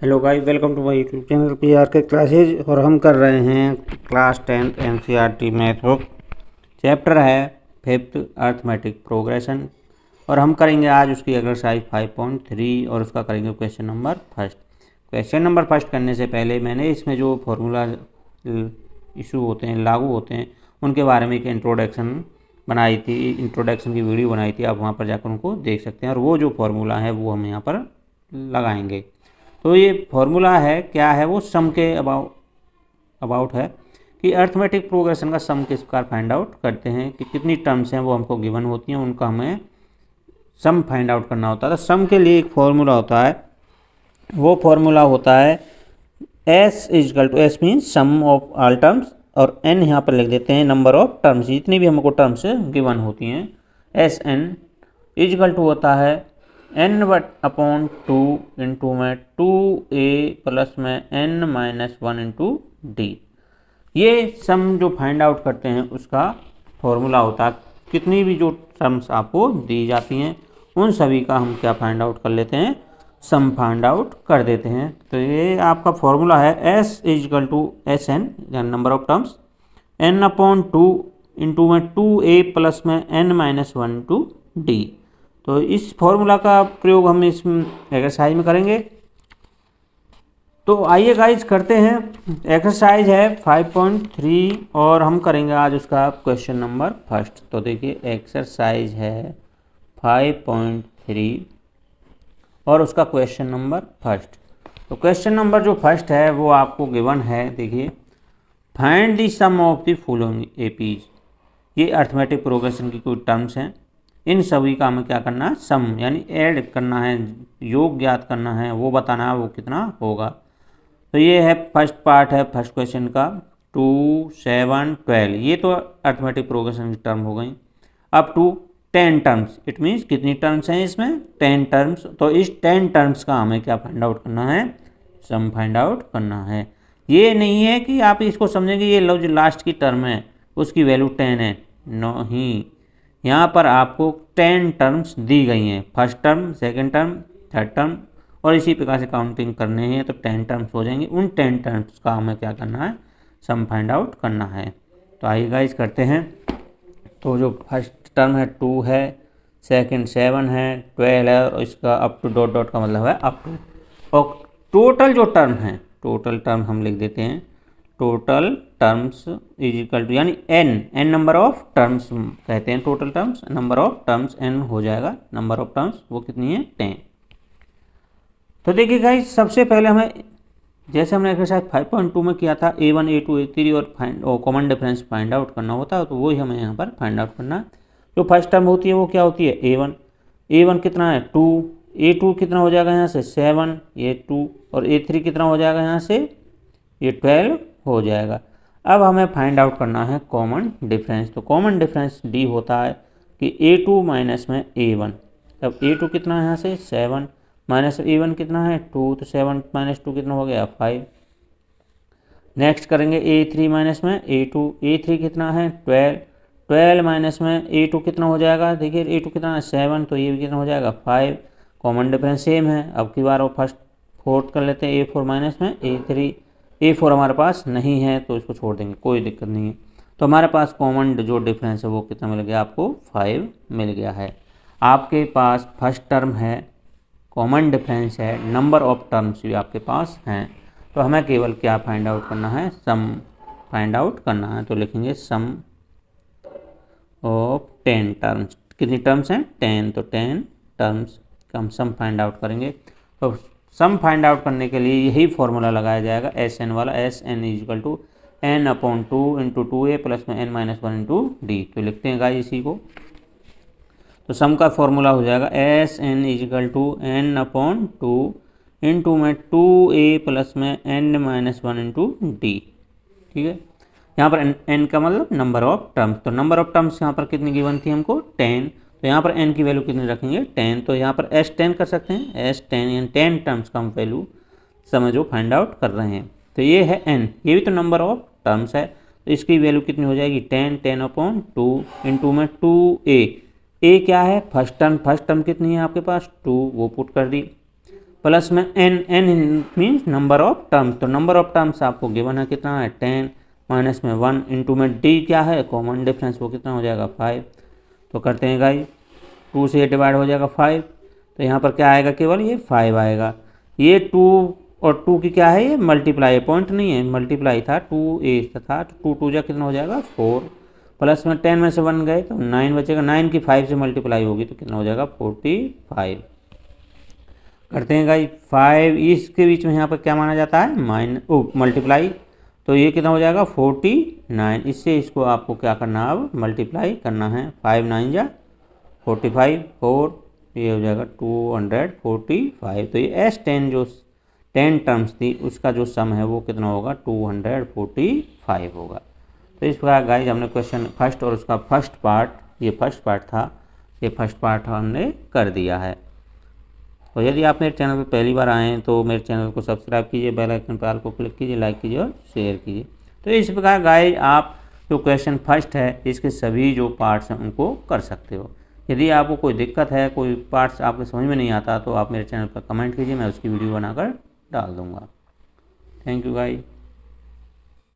Hello guys, welcome to my YouTube channel PR के classes. और हम कर रहे हैं class 10th NCERT math book. Chapter है 5th अर्थमेटिक प्रोग्रेशन और हम करेंगे आज उसकी एक्सरसाइज 5.3 और उसका करेंगे question number first. Question number first करने से पहले मैंने इसमें जो फॉर्मूला इशू होते हैं, लागू होते हैं, उनके बारे में एक इंट्रोडक्शन बनाई थी, इंट्रोडक्शन की वीडियो बनाई थी। आप वहाँ पर जाकर उनको देख सकते हैं और वो जो फॉर्मूला है वो हम यहाँ पर लगाएंगे। तो ये फॉर्मूला है, क्या है वो, सम के अबाउट है कि अर्थमेटिक प्रोग्रेशन का सम किस प्रकार फाइंड आउट करते हैं, कि कितनी टर्म्स हैं वो हमको गिवन होती हैं, उनका हमें सम फाइंड आउट करना होता है। तो सम के लिए एक फॉर्मूला होता है, वो फॉर्मूला होता है S is equal to, S mean sum of all terms, और एन यहाँ पर लिख देते हैं नंबर ऑफ टर्म्स, जितनी भी हमको टर्म्स गिवन होती हैं। एस एन इजकल टू होता है n बट अपॉन 2 इंटू में 2a प्लस में n माइनस 1 इंटू डी। ये सम जो फाइंड आउट करते हैं उसका फॉर्मूला होता है। कितनी भी जो टर्म्स आपको दी जाती हैं उन सभी का हम क्या फाइंड आउट कर लेते हैं, सम फाइंड आउट कर देते हैं। तो ये आपका फॉर्मूला है s is equal to S N, number of terms, n upon 2 into में 2a प्लस में n माइनस 1 इंटू डी। तो इस फॉर्मूला का प्रयोग हम इस एक्सरसाइज में करेंगे। तो आइए गाइस करते हैं। एक्सरसाइज है 5.3 और हम करेंगे आज उसका क्वेश्चन नंबर फर्स्ट। तो देखिए एक्सरसाइज है 5.3 और उसका क्वेश्चन नंबर फर्स्ट। तो क्वेश्चन नंबर जो फर्स्ट है वो आपको गिवन है। देखिए, find the sum of the following APs. ये अर्थमेटिक प्रोग्रेशन की कोई टर्म्स हैं, इन सभी का हमें क्या करना है, सम यानी ऐड करना है, योग ज्ञात करना है, वो बताना है वो कितना होगा। तो ये है फर्स्ट पार्ट है फर्स्ट क्वेश्चन का, 2, 7, 12। ये तो अर्थमेटिक प्रोग्रेशन की टर्म हो गई। Up to 10 terms, it means कितनी टर्म्स हैं इसमें, 10 टर्म्स। तो इस 10 टर्म्स का हमें क्या फाइंड आउट करना है, सम फाइंड आउट करना है। ये नहीं है कि आप इसको समझेंगे ये लो जो लास्ट की टर्म है उसकी वैल्यू 10 है, नहीं। यहाँ पर आपको 10 टर्म्स दी गई हैं, first term, second term, third term, और इसी प्रकार से काउंटिंग करने हैं तो 10 टर्म्स हो जाएंगी। उन 10 टर्म्स का हमें क्या करना है, सम फाइंड आउट करना है। तो आइए गाइस करते हैं। तो जो फर्स्ट टर्म है 2 है, सेकंड 7 है, 12 है, और इसका अप टू डॉट डॉट का मतलब है अप टू। और टोटल जो टर्म है, टोटल टर्म हम लिख देते हैं, total terms is equal to, यानी एन नंबर ऑफ टर्म्स कहते हैं total terms, number of terms N हो जाएगा। नंबर ऑफ टर्म्स वो कितनी है, 10। तो देखिए गाइस, सबसे पहले हमें, जैसे हमने एक्सरसाइज 5.2 में किया था, A1 A2 A3 और कॉमन डिफरेंस फाइंड आउट करना होता है, तो वही हमें यहाँ पर फाइंड आउट करना है। जो फर्स्ट टर्म होती है वो क्या होती है, A1 कितना है 2, A2 कितना हो जाएगा यहाँ से 7, ये 2, और A3 कितना हो जाएगा यहाँ से, ये 12 हो जाएगा। अब हमें फाइंड आउट करना है कॉमन डिफरेंस। तो कॉमन डिफरेंस डी होता है कि A2 माइनस में A1। अब A2 कितना है यहाँ से 7, माइनस A1 कितना है 2, तो 7 माइनस 2 कितना हो गया 5। नेक्स्ट करेंगे A3 माइनस में A2, A3 कितना है 12, 12 माइनस में A2 कितना हो जाएगा, देखिए A2 कितना है 7, तो ये भी कितना हो जाएगा 5। कॉमन डिफरेंस सेम है। अब की बार वो फर्स्ट फोर्थ कर लेते हैं, A4 माइनस में A3। A4 हमारे पास नहीं है तो इसको छोड़ देंगे, कोई दिक्कत नहीं है। तो हमारे पास कॉमन जो डिफरेंस है वो कितना मिल गया आपको, 5 मिल गया है। आपके पास फर्स्ट टर्म है, कॉमन डिफरेंस है, नंबर ऑफ टर्म्स भी आपके पास हैं। तो हमें केवल क्या फाइंड आउट करना है, सम फाइंड आउट करना है। तो लिखेंगे सम ऑफ 10 टर्म्स। कितनी टर्म्स हैं 10, तो 10 टर्म्स का हम सम फाइंड आउट करेंगे। तो सम फाइंड आउट करने के लिए यही फॉर्मूला लगाया जाएगा, एस एन वाला, S N is equal to N upon 2 into 2a plus में n माइनस 1 इंटू डी। तो लिखते हैं गाइस इसी को। तो सम का फॉर्मूला हो जाएगा S N is equal to N upon 2 into में 2a प्लस में n माइनस 1 इंटू डी। ठीक है, यहाँ पर n का मतलब नंबर ऑफ टर्म्स। तो नंबर ऑफ टर्म्स यहाँ पर कितनी गिवन थी हमको, 10। तो यहाँ पर n की वैल्यू कितनी रखेंगे, 10। तो यहाँ पर S10 कर सकते हैं, S10 यानी 10 टर्म्स का हम वैल्यू समझो फाइंड आउट कर रहे हैं। तो ये है n, ये भी तो नंबर ऑफ टर्म्स है। तो इसकी वैल्यू कितनी हो जाएगी 10, 10 अपॉन 2 इंटू में 2a। a क्या है फर्स्ट टर्म, फर्स्ट टर्म कितनी है आपके पास 2, वो पुट कर दी, प्लस में n, n means number of terms, तो नंबर ऑफ टर्म्स आपको गिवन है कितना है 10, माइनस में 1 इंटू में d क्या है कॉमन डिफरेंस, वो कितना हो जाएगा 5। तो करते हैं गाइस 2 से ये डिवाइड हो जाएगा 5, तो यहाँ पर क्या आएगा केवल ये 5 आएगा। ये 2 और 2 की क्या है ये मल्टीप्लाई, पॉइंट नहीं है मल्टीप्लाई था, 2a था, तो 2 जा कितना हो जाएगा 4, प्लस में 10 में से 1 गए तो 9 बचेगा, 9 की 5 से मल्टीप्लाई होगी तो कितना हो जाएगा 45। करते हैं गाइस 5 इसके बीच में यहाँ पर क्या माना जाता है मल्टीप्लाई, तो ये कितना हो जाएगा 49, इससे इसको आपको क्या करना है अब मल्टीप्लाई करना है, 5 9 जा 45, 4 ये हो जाएगा 245। तो ये S10 जो 10 टर्म्स थी उसका जो सम है वो कितना होगा 245 होगा। तो इस प्रकार गाइस हमने क्वेश्चन फर्स्ट और उसका फर्स्ट पार्ट, ये फर्स्ट पार्ट था, ये फर्स्ट पार्ट हमने कर दिया है। तो यदि आप मेरे चैनल पर पहली बार आए हैं तो मेरे चैनल को सब्सक्राइब कीजिए, बेल आइकन पर ऑल को क्लिक कीजिए, लाइक कीजिए और शेयर कीजिए। तो इस प्रकार गाइस आप जो क्वेश्चन फर्स्ट है इसके सभी जो पार्ट्स हैं उनको कर सकते हो। यदि आपको कोई दिक्कत है, कोई पार्ट्स आपको समझ में नहीं आता तो आप मेरे चैनल पर कमेंट कीजिए, मैं उसकी वीडियो बनाकर डाल दूँगा। Thank you guys.